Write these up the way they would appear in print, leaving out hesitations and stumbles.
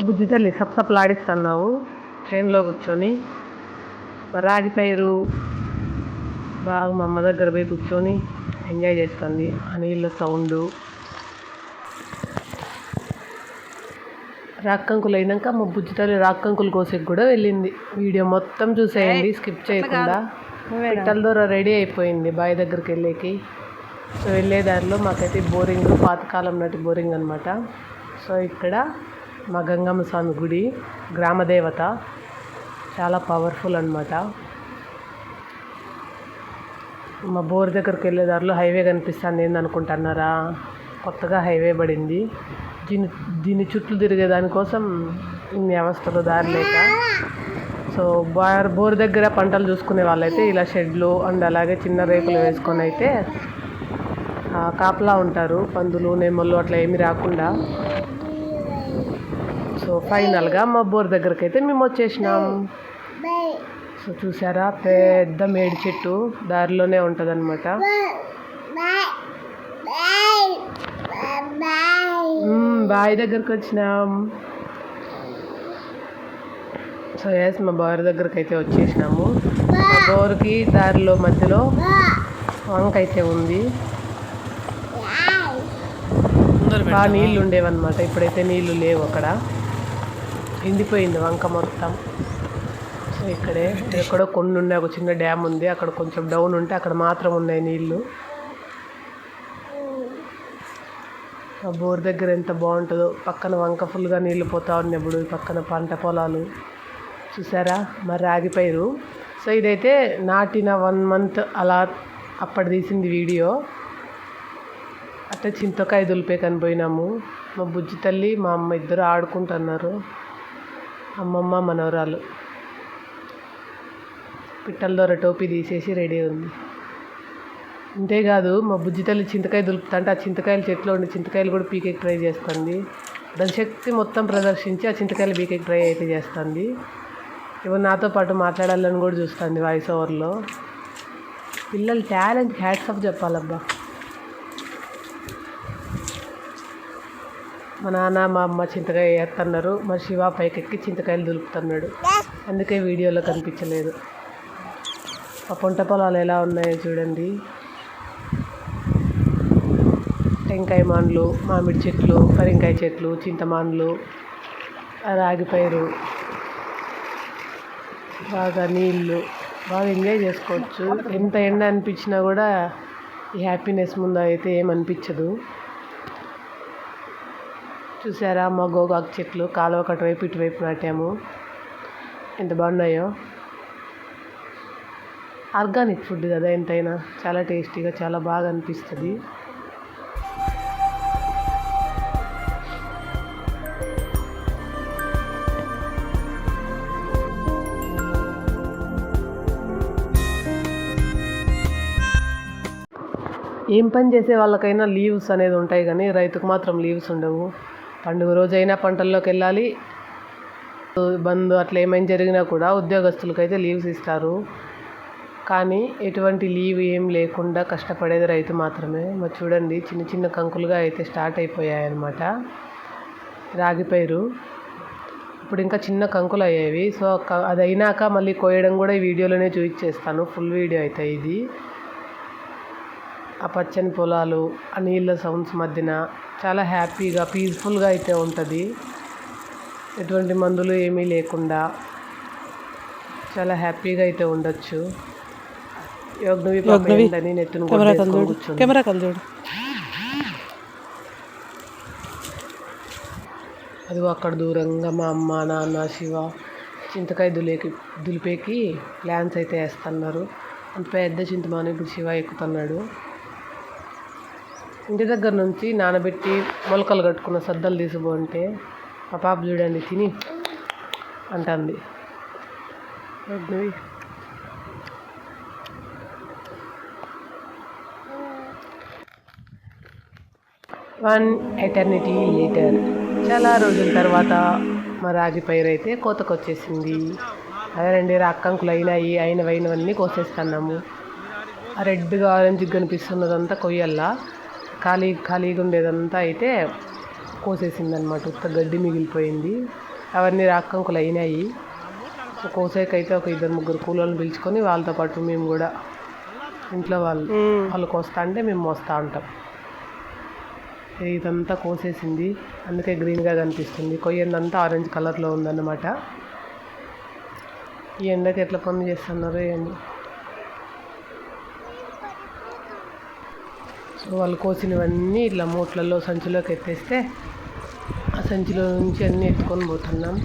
బుజ్జి తల్లి సప్సప్లాడిస్తున్నావు ట్రైన్లో కూర్చొని. రాగి పైరు బాగా మా అమ్మ దగ్గర పోయి కూర్చొని ఎంజాయ్ చేస్తుంది. ఆ నీళ్ళ సౌండ్. రాక్కంకులు అయినాక మా బుజ్జి తల్లి రాక్కంకులు కోసేకి కూడా వెళ్ళింది. వీడియో మొత్తం చూసేయండి స్కిప్ చేయకుండా. పిట్టల దూర రెడీ అయిపోయింది బావి దగ్గరికి వెళ్ళేకి. సో వెళ్ళే దారిలో మాకైతే బోరింగ్, పాతకాలం నాటి బోరింగ్ అనమాట. సో ఇక్కడ మా గంగమ్మ స్వామి గుడి, గ్రామదేవత, చాలా పవర్ఫుల్ అనమాట. మా బోర్ దగ్గరికి వెళ్ళే దారిలో హైవే కనిపిస్తుంది. ఏందనుకుంటున్నారా, కొత్తగా హైవే పడింది. దీని చుట్టూ తిరిగే దానికోసం ఇన్ని అవస్థలు దారి లేక. సో బోర్ దగ్గర పంటలు చూసుకునే వాళ్ళైతే ఇలా షెడ్లు అండ్ అలాగే చిన్న రేకులు వేసుకొని అయితే కాపలా ఉంటారు. పందులు, నెమ్మలు అట్లా ఏమి రాకుండా. సో ఫైనల్గా మా బోర్ దగ్గరికి అయితే మేము వచ్చేసినాం. సో చూసారా, పెద్ద మేడి చెట్టు దారిలోనే ఉంటుంది అనమాట. బావి దగ్గరికి వచ్చినాం. సో ఎస్, మా బోర్ దగ్గరికి అయితే వచ్చేసినాము. మా బోర్కి దారిలో మధ్యలో వంక అయితే ఉంది. బాగా నీళ్ళు ఉండేవన్నమాట. ఇప్పుడైతే నీళ్ళు లేవు, అక్కడ ఎండిపోయింది వంక మొత్తం. సో ఇక్కడే ఎక్కడో కొన్ని ఉన్నాయి, ఒక చిన్న డ్యామ్ ఉంది, అక్కడ కొంచెం డౌన్ ఉంటే అక్కడ మాత్రం ఉన్నాయి నీళ్ళు. ఆ బోర్ దగ్గర ఎంత బాగుంటుందో. పక్కన వంక ఫుల్గా నీళ్ళు పోతా ఉన్నప్పుడు పక్కన పంట పొలాలు చూసారా. మరి రాగి పైరు. సో ఇదైతే నాటిన 1 month అలా అప్పటి తీసింది వీడియో. అంటే చింతకాయ దులిపే కనిపోయినాము. మా బుజ్జి తల్లి, మా అమ్మ ఇద్దరు ఆడుకుంటున్నారు. అమ్మమ్మ మనవరాలు. పిట్టల ద్వారా టోపీ తీసేసి రెడీ ఉంది. అంతేకాదు, మా బుజ్జి తల్లి చింతకాయ దులుపుతా అంటే ఆ చింతకాయల చెట్లో ఉండి చింతకాయలు కూడా పీకేకి ట్రై చేస్తుంది. దాని శక్తి మొత్తం ప్రదర్శించి ఆ చింతకాయలు పీకేకి ట్రై అయితే చేస్తుంది. ఇప్పుడు నాతో పాటు మాట్లాడాలని కూడా చూస్తుంది వాయిస్ ఓవర్లో. పిల్లల టాలెంట్ హ్యాట్స్ ఆఫ్ చెప్పాలబ్బా. మా నాన్న, మా అమ్మ చింతకాయ వేస్తున్నారు. మా శివ పైకెక్కి చింతకాయలు దులుపుతున్నాడు. అందుకే వీడియోలో కనిపించలేదు. ఆ పంట పొలాలు ఎలా ఉన్నాయో చూడండి. టెంకాయ మాన్లు, మామిడి చెట్లు, పరింకాయ చెట్లు, చింతమాన్లు, రాగి పైరు, బాగా నీళ్ళు, బాగా ఎంజాయ్ చేసుకోవచ్చు. ఎంత ఎండ అనిపించినా కూడా ఈ హ్యాపీనెస్ ముందు అయితే ఏమనిపించదు. చూసారా, మా గోగాకు చెట్లు కాలువ కటువైపు ఇటువైపు నాటాము. ఎంత బాగున్నాయో. ఆర్గానిక్ ఫుడ్ కదా, ఎంతైనా చాలా టేస్టీగా చాలా బాగా అనిపిస్తుంది. ఏం పని చేసే వాళ్ళకైనా లీవ్స్ అనేది ఉంటాయి, కానీ రైతుకు మాత్రం లీవ్స్ ఉండవు. పండుగ రోజైనా పంటల్లోకి వెళ్ళాలి. బంద్ అట్లా ఏమైనా జరిగినా కూడా ఉద్యోగస్తులకైతే లీవ్స్ ఇస్తారు. కానీ ఎటువంటి లీవ్ ఏం లేకుండా కష్టపడేది రైతు మాత్రమే. మరి చూడండి, చిన్న చిన్న కంకులుగా అయితే స్టార్ట్ అయిపోయాయి అన్నమాట రాగి పైరు. ఇప్పుడు ఇంకా చిన్న కంకులు అయ్యేవి. సో అది అయినాక మళ్ళీ కోయడం కూడా ఈ వీడియోలోనే చూపించేస్తాను. ఫుల్ వీడియో అయితే ఇది. ఆ పచ్చని పొలాలు, ఆ నీళ్ళ సౌండ్స్ మధ్యన చాలా హ్యాపీగా పీస్ఫుల్గా అయితే ఉంటుంది. ఎటువంటి మందులు ఏమీ లేకుండా చాలా హ్యాపీగా అయితే ఉండొచ్చు. యోగ్నవి నెత్తును కెమెరా కలజోడు. అది అక్కడ దూరంగా మా అమ్మ, నాన్న, శివ చింతకాయ దులిపేకి ప్లాన్స్ అయితే వేస్తున్నారు. అంత పెద్ద చింతమాను ఇప్పుడు శివ ఎక్కుతున్నాడు. ఇంటి దగ్గర నుంచి నానబెట్టి మొలకలు కట్టుకున్న సద్దలు తీసుకుంటే మా పాప చూడండి తిని అంటుంది. వన్ ఎటర్నిటీ లేటర్, చాలా రోజుల తర్వాత మా రాగి పైరు అయితే కోతకు వచ్చేసింది. అదేనండి, రాక్కంకులు అయినవన్నీ కోసేస్తున్నాము. ఆ రెడ్గా ఆరెంజ్గా కనిపిస్తున్నదంతా కొయ్యల్లా, ఖాళీగా ఉండేదంతా అయితే కోసేసింది అనమాట. ఉత్త గడ్డి మిగిలిపోయింది. అవన్నీ రాకంకులు అయినాయి. కోసేకైతే ఒక 2-3 కూలోళ్ళని పిలుచుకొని వాళ్ళతో పాటు మేము కూడా ఇంట్లో వాళ్ళు కోస్తా అంటే మేము మోస్తూ ఉంటాం. ఇదంతా కోసేసింది, అందుకే గ్రీన్గా కనిపిస్తుంది. కొయ్యందంతా ఆరెంజ్ కలర్లో ఉందన్నమాట. ఈ ఎండకి ఎట్లా పనులు చేస్తున్నారో ఏమో. సో వాళ్ళు కోసినవన్నీ ఇట్లా మూట్లలో సంచిలోకి ఎత్తేస్తే ఆ సంచిలో నుంచి అన్నీ ఎత్తుకొని పోతున్నాం.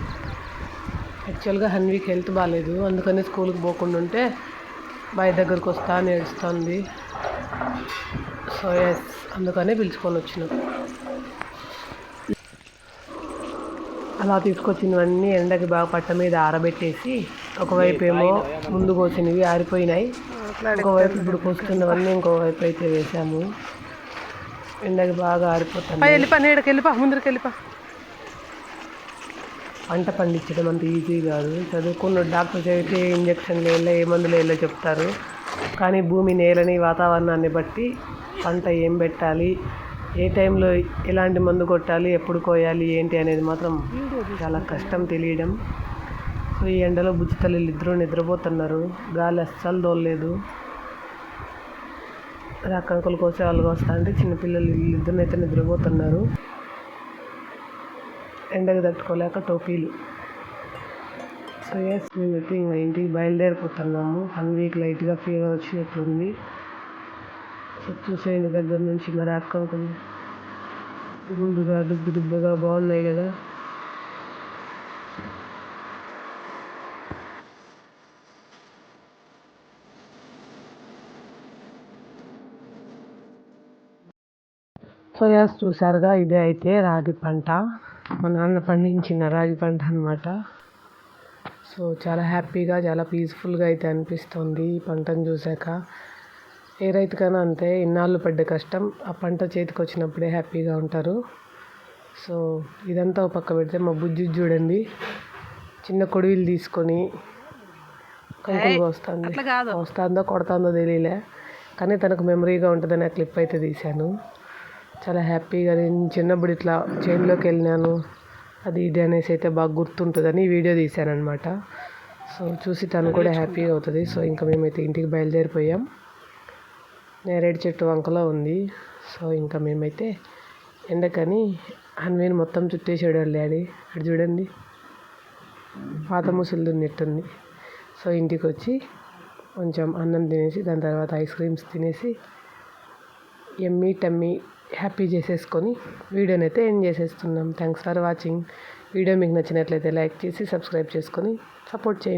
యాక్చువల్గా హన్వీకి హెల్త్ బాగాలేదు, అందుకని స్కూల్కి పోకుండా ఉంటే బాయ్ దగ్గరకు వస్తా అని ఏడుస్తుంది. సో అందుకనే పిలుచుకొని వచ్చినాం. అలా తీసుకొచ్చినవన్నీ ఎండకి బాగా పట్ట మీద ఆరబెట్టేసి, ఒకవైపు ఏమో ముందు కోసినవి ఆరిపోయినాయి, ఇంకోవైపు ఇప్పుడు కోస్తున్నవన్నీ ఇంకోవైపు అయితే వేసాము. ఎండకి బాగా ఆరిపోతాయి. ముందరికి వెళ్ళిపా. పంట పండించడం అంత ఈజీ కాదు. చదువుకున్న డాక్టర్ చదివితే ఇంజక్షన్లు వేయాలో ఏ మందులు వేయాలో చెప్తారు, కానీ భూమి నేలని వాతావరణాన్ని బట్టి పంట ఏం పెట్టాలి, ఏ టైంలో ఎలాంటి మందు కొట్టాలి, ఎప్పుడు కోయాలి ఏంటి అనేది మాత్రం చాలా కష్టం తెలియడం. సో ఈ ఎండలో బుజ్జి తల్లిలు ఇద్దరు నిద్రపోతున్నారు, గాలి అస్సలు దోలలేదు. రాకంకులు కోసే వాళ్ళు కోస్తా అంటే చిన్నపిల్లలు ఇద్దరినైతే నిద్రపోతున్నారు. ఎండకు తట్టుకోలేక టోపీలు. సో మేమైతే ఇంకా ఇంటికి బయలుదేరిపోతున్నాము. 1 వీక్ లైట్గా ఫీవర్ వచ్చినట్టుంది. సో చూసేయండి దగ్గర నుంచి మరి రాకంకులు గుండుగా దుబ్బగా బాగున్నాయి కదా. సో చూసారుగా, ఇదే అయితే రాగి పంట, మా నాన్న పండించిన రాగి పంట అనమాట. సో చాలా హ్యాపీగా చాలా పీస్ఫుల్గా అయితే అనిపిస్తుంది ఈ పంటను చూశాక. ఏ రైతుకైనా అంతే, ఇన్నాళ్ళు పడ్డ కష్టం ఆ పంట చేతికి వచ్చినప్పుడే హ్యాపీగా ఉంటారు. సో ఇదంతా ఒక పక్క పెడితే మా బుజ్జి చూడండి, చిన్న కొడువులు తీసుకొని కంకులు వస్తుందో కొడుతుందో తెలియలే, కానీ తనకు మెమరీగా ఉంటుందని ఆ క్లిప్ అయితే తీశాను. చాలా హ్యాపీగా నేను చిన్నప్పుడు ఇట్లా చేనులోకి వెళ్ళినాను అది ఇది అనేసి అయితే బాగా గుర్తుంటుందని వీడియో తీశాను అనమాట. సో చూసి తను కూడా హ్యాపీగా అవుతుంది. సో ఇంకా మేమైతే ఇంటికి బయలుదేరిపోయాం. నేరేడు చెట్టు వంకలో ఉంది. సో ఇంకా మేమైతే ఎండకని హన్వీని మొత్తం చుట్టేసాడు వాళ్ళ డాడీ. అది చూడండి, పాత ముసలి దున్నెట్టుంది. సో ఇంటికి వచ్చి కొంచెం అన్నం తినేసి దాని తర్వాత ఐస్ క్రీమ్స్ తినేసి ఎమ్మీ టమ్మీ హ్యాపీ చేసేసుకొని వీడియోని అయితే ఎండ్ చేసేస్తున్నాం. Thanks for watching. వీడియో మీకు నచ్చినట్లయితే లైక్ చేసి సబ్స్క్రైబ్ చేసుకొని సపోర్ట్ చేయండి.